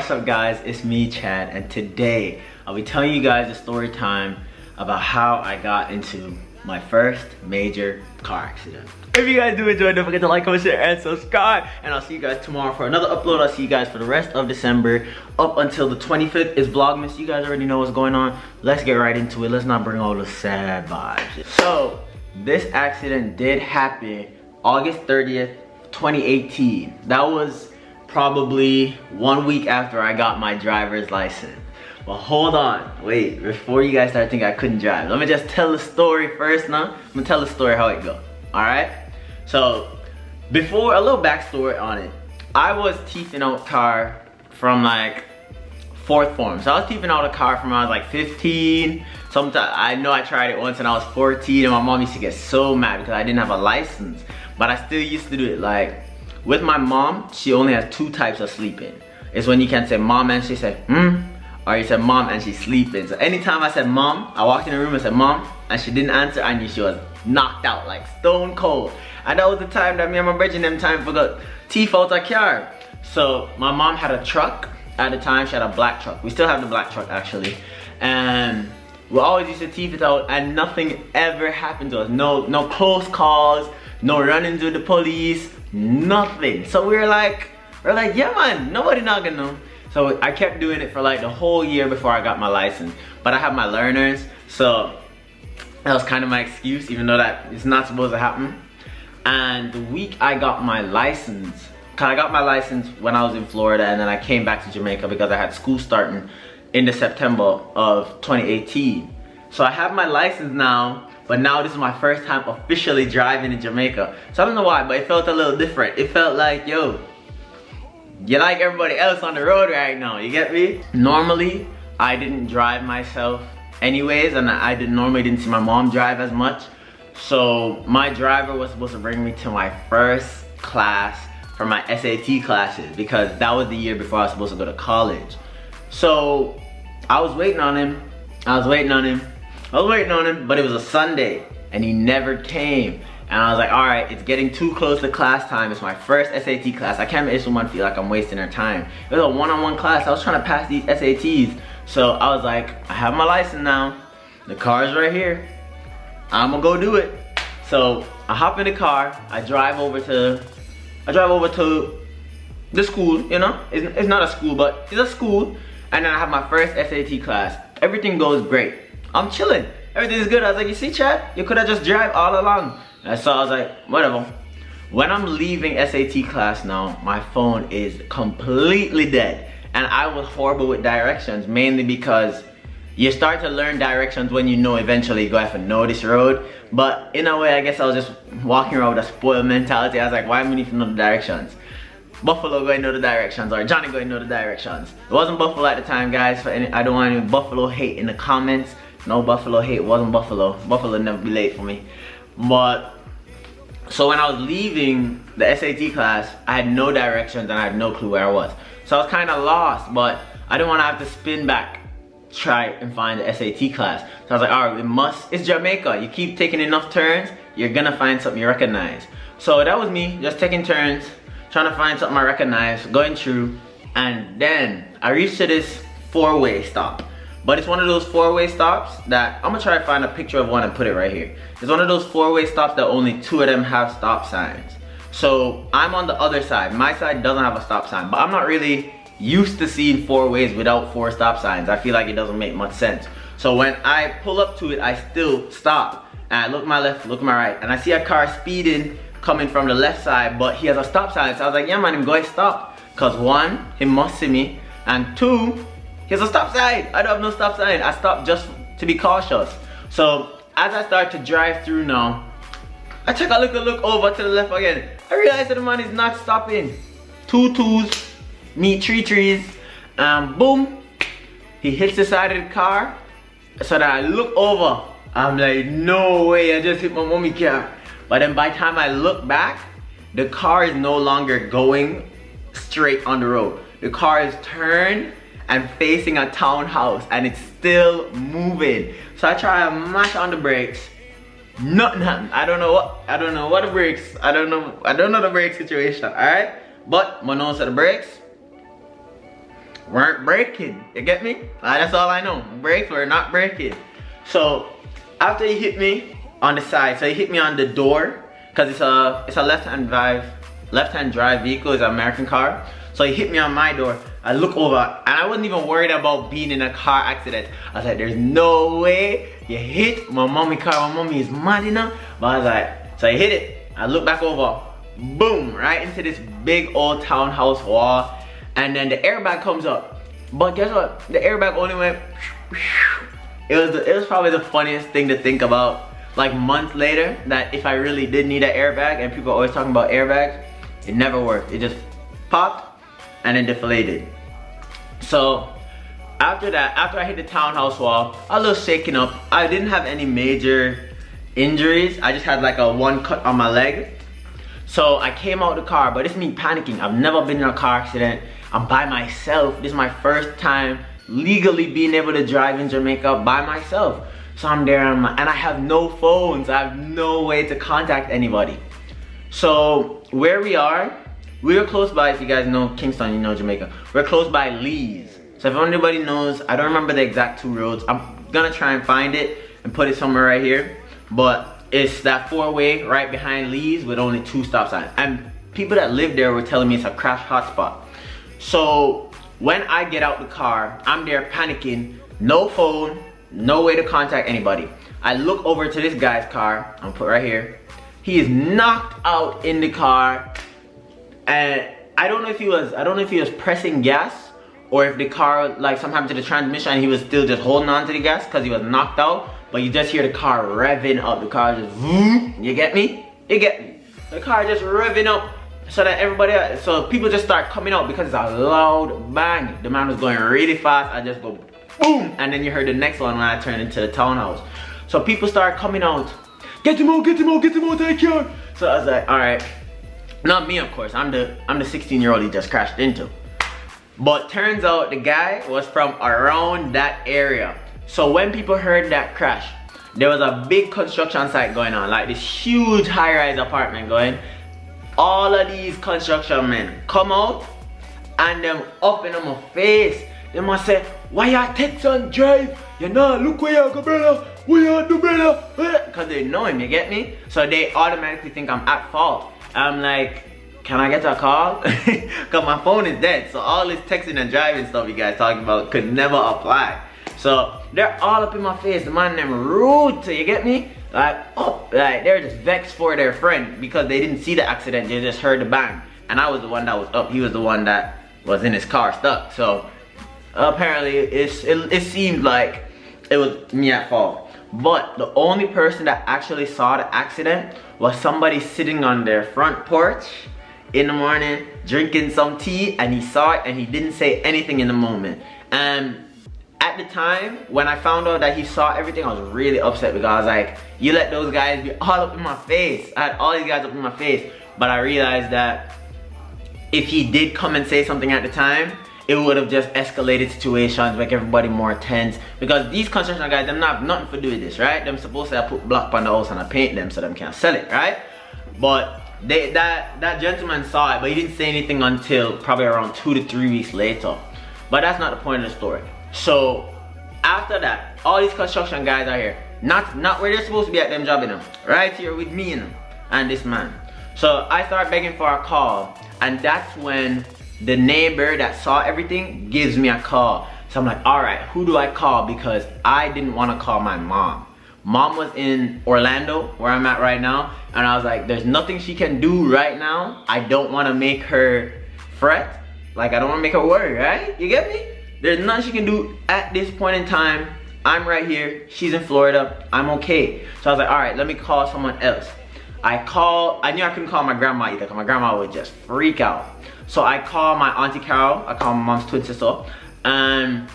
What's up guys, it's me Chad, and today I'll be telling you guys a story time about how I got into my first major car accident. If you guys do enjoy, don't forget to like, comment, share, and subscribe. And I'll see you guys tomorrow for another upload. I'll see you guys for the rest of December. Up until the 25th is Vlogmas. You guys already know what's going on. Let's get right into it. Let's not bring all the sad vibes. So, this accident did happen August 30th, 2018. That was probably 1 week after I got my driver's license. But hold on, wait, before you guys start thinking I couldn't drive, let me just tell the story first now. I'm gonna tell the story how it goes, alright? So, before, a little backstory on it. I was teething out car from like 4th form. So I was teething out a car from when I was like 15. Sometimes, I know I tried it once when I was 14 and my mom used to get so mad because I didn't have a license. But I still used to do it. Like, with my mom, she only has 2 types of sleeping. It's when you can say mom and she said, or you said mom and she's sleeping. So anytime I said mom, I walked in the room and said mom, and she didn't answer, I knew she was knocked out, like stone cold. And that was the time that me and my brethren them time forgot teeth out a car. So my mom had a truck at the time. She had a black truck. We still have the black truck actually. And we always used to teeth it out and nothing ever happened to us. No close calls, no running to the police, nothing. So we were like, yeah man, nobody not gonna know. So I kept doing it for like the whole year before I got my license. But I have my learners, so that was kind of my excuse, even though that is not supposed to happen. And the week I got my license, cause I got my license when I was in Florida, and then I came back to Jamaica because I had school starting in the September of 2018. So I have my license now, but now this is my first time officially driving in Jamaica. So I don't know why, but it felt a little different. It felt like, yo, you're like everybody else on the road right now, you get me? Normally, I didn't drive myself anyways, and I normally didn't see my mom drive as much. So my driver was supposed to bring me to my first class for my SAT classes because that was the year before I was supposed to go to college. So I was waiting on him, but it was a Sunday and he never came. And I was like, alright, it's getting too close to class time. It's my first SAT class. I can't make someone feel like I'm wasting their time. It was a one-on-one class. I was trying to pass these SATs. So I was like, I have my license now. The car's right here. I'm gonna go do it. So I hop in the car. I drive over to the school, you know? It's not a school, but it's a school. And then I have my first SAT class. Everything goes great. I'm chilling. Everything's good. I was like, you see, Chad? You could have just drive all along. And so I was like, whatever. When I'm leaving SAT class now, my phone is completely dead. And I was horrible with directions, mainly because you start to learn directions when you know eventually you're gonna have to know this road. But in a way, I guess I was just walking around with a spoiled mentality. I was like, why am I need to know the directions? Buffalo going to know the directions, or Johnny going to know the directions. It wasn't Buffalo at the time, guys. I don't want any Buffalo hate in the comments. No Buffalo hate, it wasn't Buffalo. Buffalo never be late for me. But so when I was leaving the SAT class, I had no directions and I had no clue where I was. So I was kind of lost, but I didn't want to have to spin back, try and find the SAT class. So I was like, alright, it's Jamaica. You keep taking enough turns, you're gonna find something you recognize. So that was me, just taking turns, trying to find something I recognize, going through, and then I reached to this 4-way stop. But it's one of those 4-way stops that, I'm gonna try to find a picture of one and put it right here. It's one of those 4-way stops that only 2 of them have stop signs. So I'm on the other side. My side doesn't have a stop sign, but I'm not really used to seeing 4 ways without 4 stop signs. I feel like it doesn't make much sense. So when I pull up to it, I still stop. And I look my left, look my right, and I see a car speeding coming from the left side, but he has a stop sign. So I was like, yeah man, I'm going to stop. Cause 1, he must see me, and 2, he has a stop sign. I don't have no stop sign. I stopped just to be cautious. So as I start to drive through now, I take a look over to the left again. I realize that the man is not stopping. 2 2s meet 3 3s, and boom, he hits the side of the car. So that I look over, I'm like, no way, I just hit my mommy car. But then by the time I look back, the car is no longer going straight on the road. The car is turned and facing a townhouse, and it's still moving. So I try to mash on the brakes. Nothing happened. I don't know what the brakes. I don't know the brake situation. Alright? But my nose at the brakes. weren't breaking. You get me? That's all I know. Brakes were not breaking. So after he hit me on the side, so he hit me on the door, because it's a left-hand drive vehicle, it's an American car. So he hit me on my door. I look over and I wasn't even worried about being in a car accident. I was like, there's no way you hit my mommy car. My mommy is mad enough. But I was like, so I hit it. I look back over, boom, right into this big old townhouse wall. And then the airbag comes up. But guess what? The airbag only went. It was probably the funniest thing to think about. Like months later, that if I really did need an airbag, and people are always talking about airbags, it never worked. It just popped and then deflated. So after that, after I hit the townhouse wall, I was a little shaken up. I didn't have any major injuries. I just had like a one cut on my leg. So I came out the car, but it's me panicking. I've never been in a car accident. I'm by myself. This is my first time legally being able to drive in Jamaica by myself. So I'm there and I have no phones. I have no way to contact anybody. So where we are close by, if you guys know Kingston, you know Jamaica. We're close by Lee's. So if anybody knows, I don't remember the exact two roads. I'm gonna try and find it and put it somewhere right here. But it's that four-way right behind Lee's with only 2 stop signs. And people that live there were telling me it's a crash hotspot. So when I get out the car, I'm there panicking, no phone, no way to contact anybody. I look over to this guy's car, I'm put right here. He is knocked out in the car, and I don't know if he was pressing gas or if the car, like something happened to the transmission and he was still just holding on to the gas because he was knocked out. But you just hear the car revving up. The car just, you get me? You get me? The car just revving up so that everybody, so people just start coming out because it's a loud bang. The man was going really fast. I just go boom, and then you heard the next one when I turned into the townhouse. So people start coming out. Get him out, get him out, get him out, take care. So I was like, all right. Not me, of course. I'm the 16-year-old he just crashed into. But turns out the guy was from around that area. So when people heard that crash, there was a big construction site going on, like this huge high-rise apartment going. All of these construction men come out and them up in my face. They must say, why you text and drive? You know, look where you go, brother. What you do, brother? Because they know him, you get me? So they automatically think I'm at fault. I'm like, can I get a call? Because my phone is dead. So all this texting and driving stuff you guys talking about could never apply. So they're all up in my face. The man them rude to, you get me? Like, oh, like they're just vexed for their friend because they didn't see the accident. They just heard the bang. And I was the one that was up. He was the one that was in his car stuck. So apparently it seemed like it was me at fault. But the only person that actually saw the accident was somebody sitting on their front porch in the morning drinking some tea, and he saw it and he didn't say anything in the moment. And at the time when I found out that he saw everything, I was really upset because I was like, you let those guys be all up in my face. I had all these guys up in my face. But I realized that if he did come and say something at the time, it would have just escalated situations, make everybody more tense. Because these construction guys, them not have nothing to do with this, right? Them supposed to have put block on the house and I paint them so them can't sell it, right? But that gentleman saw it, but he didn't say anything until probably around 2 to 3 weeks later. But that's not the point of the story. So after that, all these construction guys are here, not where they're supposed to be at them jobbing them, right here with me and this man. So I start begging for a call, and that's when the neighbor that saw everything gives me a call. So I'm like, all right, who do I call? Because I didn't want to call my mom. Mom was in Orlando, where I'm at right now, and I was like, there's nothing she can do right now. I don't want to make her fret. Like, I don't want to make her worry, right? You get me? There's nothing she can do at this point in time. I'm right here. She's in Florida. I'm okay. So I was like, all right, let me call someone else. I knew I couldn't call my grandma either because my grandma would just freak out. So I called my auntie Carol. I called my mom's twin sister. And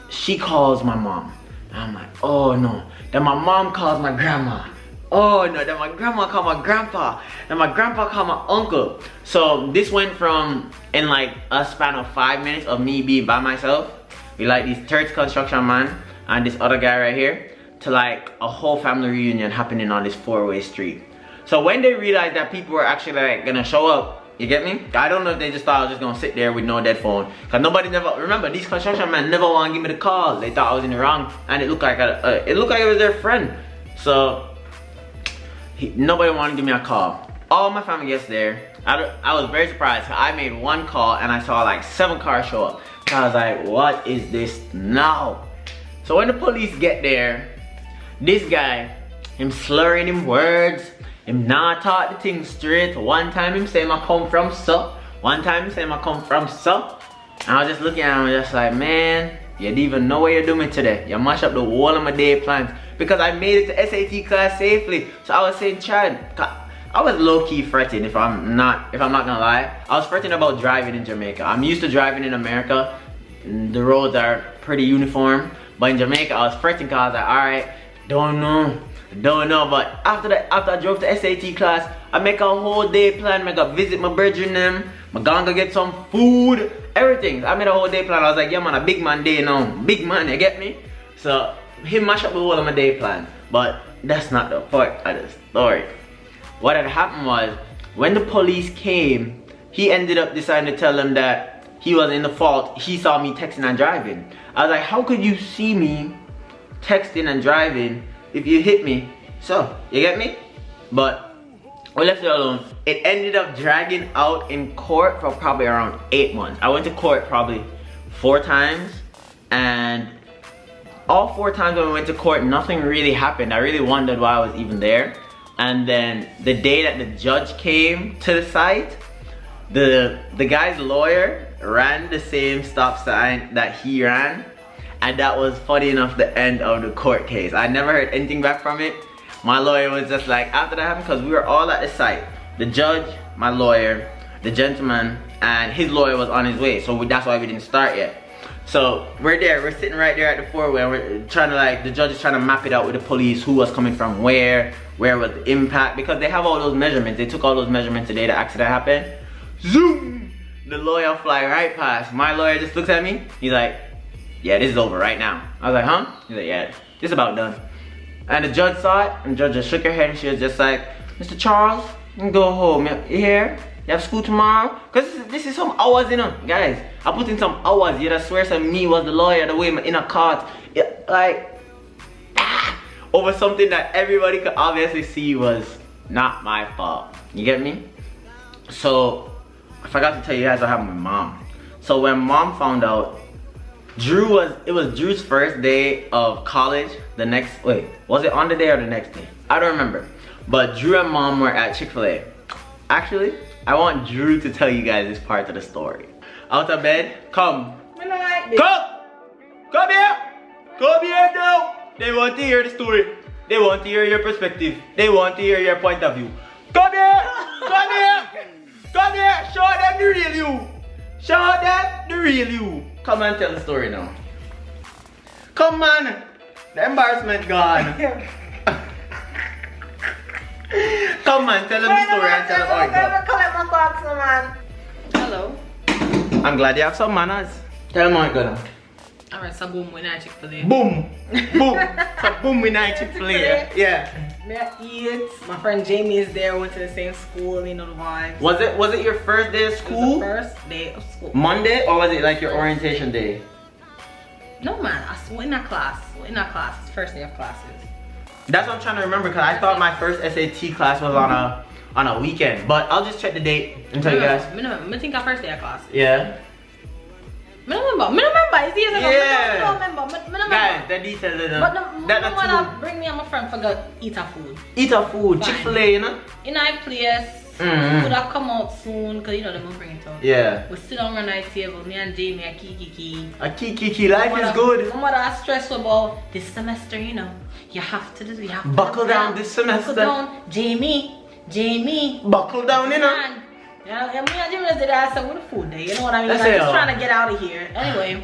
she calls my mom. And I'm like, oh no. Then my mom calls my grandma. Oh no. Then my grandma called my grandpa. Then my grandpa called my uncle. So this went from, in like a span of 5 minutes of me being by myself, with like this third construction man and this other guy right here, to like a whole family reunion happening on this 4-way street. So when they realized that people were actually like gonna show up, You get me? I don't know if they just thought I was just gonna sit there with no dead phone. Cause nobody never, remember, these construction men never want to give me the call. They thought I was in the wrong, and it looked like it was their friend. So nobody wanted to give me a call. All my family gets there. I was very surprised. I made one call and I saw like 7 cars show up. So I was like, what is this now? So when the police get there, this guy, him slurring him words, him not talk the thing straight. One time him say I come from so. One time him say I come from so. And I was just looking at him and just like, man, you didn't even know what you're doing today. You mash up the whole of my day plans. Because I made it to SAT class safely. So I was saying, Chad, I was low-key fretting if I'm not gonna lie. I was fretting about driving in Jamaica. I'm used to driving in America. The roads are pretty uniform. But in Jamaica, I was fretting because I was like, alright, don't know. But after I drove to SAT class, I make a whole day plan. I go visit my brethren them. I'm gonna get some food, everything. I made a whole day plan. I was like, yeah man, a big man day now. Big man, you get me? So he mashed up the whole of my day plan. But that's not the part of the story. What had happened was, when the police came, he ended up deciding to tell them that he was in the fault. He saw me texting and driving. I was like, how could you see me texting and driving if you hit me? So, you get me? But we left it alone. It ended up dragging out in court for probably around 8 months. I went to court probably 4 times, and all 4 times when we went to court, nothing really happened. I really wondered why I was even there. And then the day that the judge came to the site, the guy's lawyer ran the same stop sign that he ran, and that was funny enough the end of the court case. I never heard anything back from it. My lawyer was just like, after that happened, because we were all at the site, the judge, my lawyer, the gentleman, and his lawyer was on his way, so that's why we didn't start yet. So we're there, we're sitting right there at the four-way, and we're trying to like, the judge is trying to map it out with the police, who was coming from where was the impact, because they have all those measurements. They took all those measurements the day the accident happened. Zoom! The lawyer fly right past. My lawyer just looks at me, he's like, yeah, this is over right now. I was like, huh? He's like, yeah, this is about done. And the judge saw it, and the judge just shook her head, and she was just like, Mr. Charles, you can go home. You here? You have school tomorrow? Because this is some hours, you know, guys. I put in some hours. You'd swear to me was the lawyer, the way my inner caught. Like, over something that everybody could obviously see was not my fault. You get me? So, I forgot to tell you guys what happened with mom. So when mom found out, it was Drew's first day of college. Was it on the day or the next day? I don't remember. But Drew and mom were at Chick-fil-A. Actually, I want Drew to tell you guys this part of the story. Out of bed, come. Come here. Come here now. They want to hear the story. They want to hear your perspective. They want to hear your point of view. Come here. Come here. Come here. Show them the real you. Show them the real you. Come and tell the story now. Come on. The embarrassment gone. Come on, tell them the story and tell them how it goes. Hello. I'm glad you have some manners. Tell them how it goes. Alright, so boom, we night Chick-fil-A. Boom! Boom! So boom, we night Chick-fil-A. Yeah. May I eat? My friend Jamie is there, went to the same school, you know the vibes. Was it your first day of school? It was the first day of school. Monday, or was it like your orientation day? No man, we're in a class. We're in a class. It's first day of classes. That's what I'm trying to remember, because I thought my first SAT class was on a weekend. But I'll just check the date and tell you guys. I think our first day of class. Yeah. I don't remember. It's years ago. Yeah. I don't remember. Guys, the details are But no wanna bring me and my friend for go eat a food. Eat a food, Chick-fil-A, you know? In our place, food have come out soon, because you know they will bring it out. Yeah. We sit down on our table, me and Jamie, a kiki. A kiki, life is good. My mother is stressed about this semester, you know. You have to do, you have to buckle down this semester. Buckle down, Jamie. Buckle down, you know. Yeah, me and Jamie did that, so with the food there, you know what I mean? I'm just trying to get out of here. Anyway,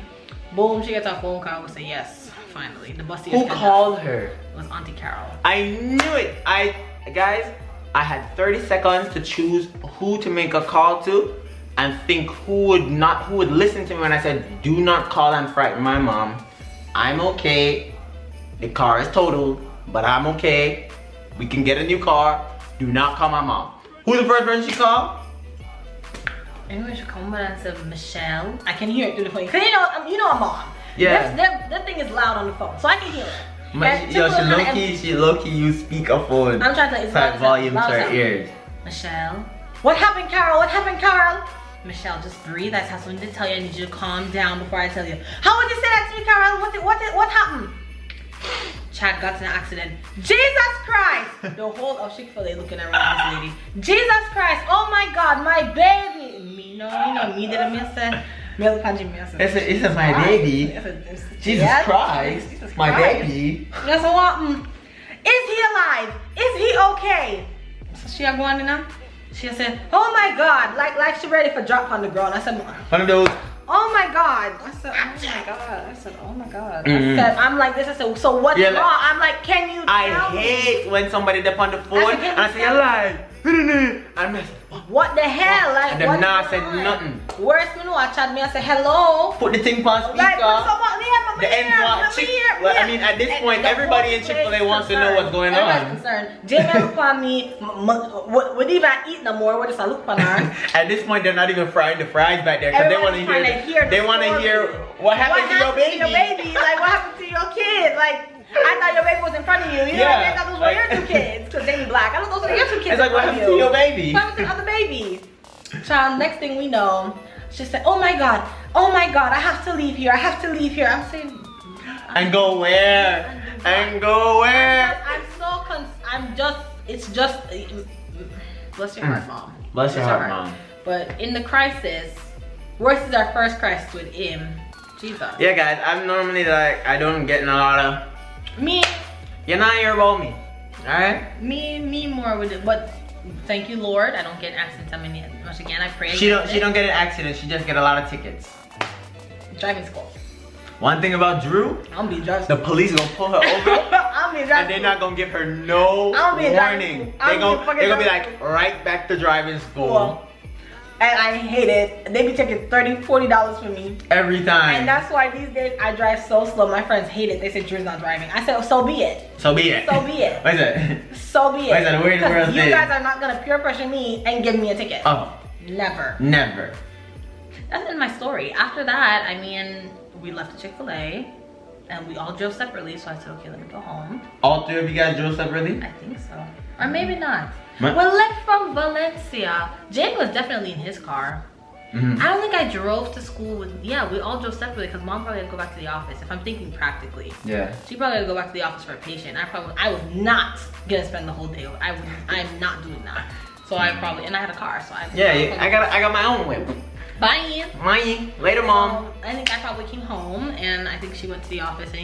boom, she gets a phone call. We say yes, finally. The bus is Who called her? It was Auntie Carol. I knew it. Guys, I had 30 seconds to choose who to make a call to, and think who would listen to me when I said, do not call and frighten my mom. I'm okay. The car is totaled, but I'm okay. We can get a new car. Do not call my mom. Who's the first person she called? Maybe we should come over and say Michelle. I can hear it through the phone. Cause you know I'm mom. Yeah. That thing is loud on the phone, so I can hear it. Yo, she low-key use speakerphone. I'm trying to type volume to her ears. Michelle. What happened, Carol? What happened, Carol? Michelle, just breathe. I have something to tell you. I need you to calm down before I tell you. How would you say that to me, Carol? What happened? Chad got in an accident. Jesus Christ! The whole of Chick-fil-A looking around this lady. Jesus Christ! Oh my God, my baby! Me didn't miss it. It's my baby. Jesus Christ! My baby. That's what. Is he alive? Is he okay? So she going in now. She said, "Oh my God!" Like she ready for drop on the ground. I said, "One of those." Oh my God! I said, "Oh my God!" I said, "Oh my God!" I said, "I'm like this." I said, "So what's wrong?" I'm like, "Can you?" I hate when somebody dip on the phone and I say, "You're alive." I'm like, what the hell? Like, and them not said nothing. Worst me know I chat me. I say hello. Put the thing on speaker. Like, the end I mean, at this point, everybody in Chick-fil-A wants to know what's going on. Concerned. Jamie look on me. Would even eat no more. What is I look on her? At this point, they're not even frying the fries back there because they want to hear. They want to hear what happened to your baby. Like what happened to your kid? Like. I thought your baby was in front of you. You know, I thought those were your two kids because they black. I thought those were your two kids. It's like, what happened to your baby? What happened to the other baby? Child, next thing we know, she said, "Oh my God, I have to leave here. I have to leave here." I'm saying, and go where? And go where? It's just, bless your heart, Mom. Bless your heart, Mom. But in the crisis, worse is our first crisis with him. Jesus. Yeah, guys, I'm normally like, I don't get in a lot of. Me. You're not here about me. Alright? Me more with it. But thank you, Lord. I don't get in accidents. I mean, once again, I pray. She don't get in accidents. She just get a lot of tickets. Driving school. One thing about Drew, I'm be driving. The police gonna pull her over. And they're not gonna give her no warning. They're gonna be like, right back to driving school. Cool. And I hate it. They be taking $30, $40 from me. Every time. And that's why these days I drive so slow. My friends hate it. They say Drew's not driving. I said, oh, so be it. So be it. So be it. What is it? So be it. What is it? Where in the world you guys are not gonna peer pressure me and give me a ticket. Oh. Never. Never. That's in my story. After that, I mean, we left the Chick-fil-A and we all drove separately. So I said, okay, let me go home. All three of you guys drove separately? I think so. Or maybe not. We left from Valencia. Jane was definitely in his car. I don't think I drove to school with, we all drove separately because Mom probably had to go back to the office. If I'm thinking practically. Yeah. She probably had to go back to the office for a patient. I was not gonna spend the whole day. I'm not doing that. So I probably, and I had a car, so I got my own whip. Bye. Bye. Later, Mom. So I think I probably came home and I think she went to the office and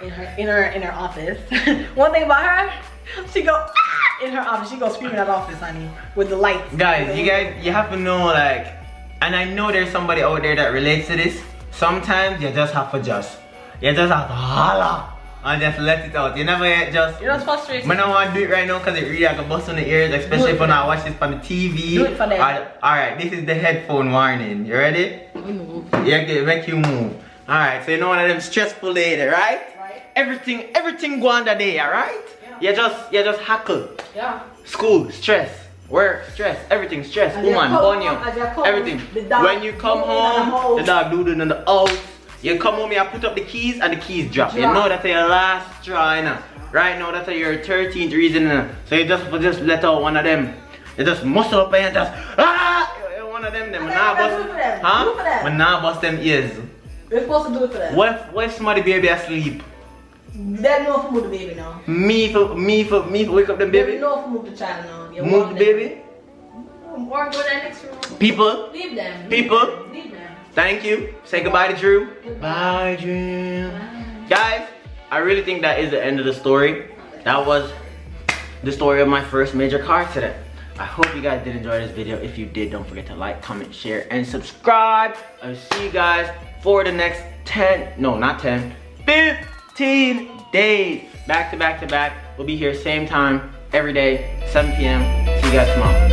in her office. One thing about her, she go in her office. She goes screaming at the office, honey, with the lights. Guys, you have to know, like, and I know there's somebody out there that relates to this. Sometimes you just have to holla and just let it out. You never just. You're just frustrated. I don't want to do it right now because it really like a bust on the ears, especially if I watch this on the TV. Do it for them. Alright, this is the headphone warning. You ready? Move. Yeah, make you move. Alright, so you know one of them stressful days, right? Everything go on that day, alright? Yeah. You just hackle. Yeah. School, stress. Work, stress. Everything, stress. Woman, bonyo. Everything. When you come home, the dog do it in the house. You come home, you put up the keys and the keys drop. You know that's your last straw, you know. Right now, that's your 13th reason. So you just let out one of them. You just muscle up and just one of them. When I bust, when I bust them ears. You're supposed to do it for them. What if somebody baby asleep? They know if move the baby now. Me for wake up them baby? They know if move the child now. Move the baby? Or go to the next room. People? Leave them. People? Leave them. Thank you. Say goodbye to Drew. Goodbye. Bye, Drew. Bye. Guys, I really think that is the end of the story. That was the story of my first major car accident. I hope you guys did enjoy this video. If you did, don't forget to like, comment, share, and subscribe. I'll see you guys for the next 15 days. Back to back. We'll be here same time, every day, 7 p.m. See you guys tomorrow.